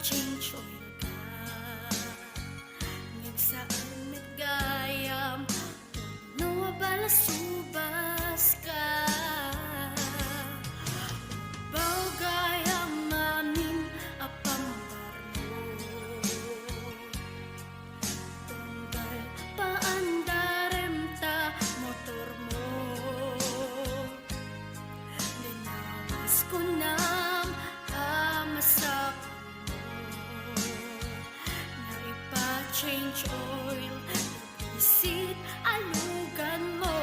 ipa-change oil ka. Ngem saan nagayam no balasubas ka. Bau gayam mamin apambarmo. Tunggal paandarem ta motor mo. Linawas ko nam amasap mo. Na ipa-change oil, isit alugan mo.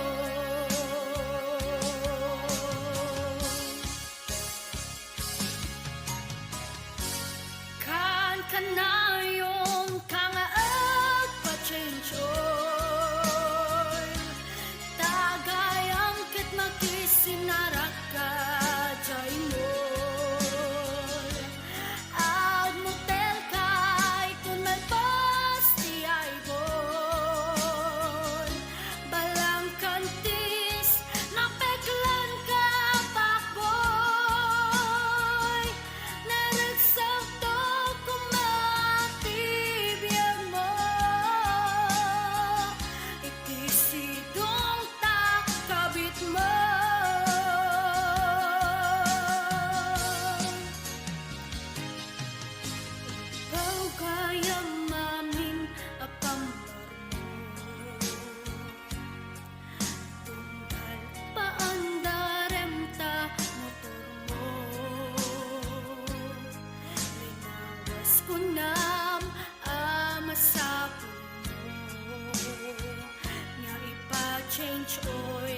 Kan kanayong kangaag pa-change oil. Tagayam ket makisinarak ka jay mo. Ag motel kay kun malpas ti ay bon. Balang kantis napeklan ka pakboy. Naragsakto kumatibiyag mo. Itisidong ta kabit mo. Bau gayam mamin apambar mo. Tunggal paandarem ta motor mo. Linawas ko nam amasapon mo. Nga ipa-change oil.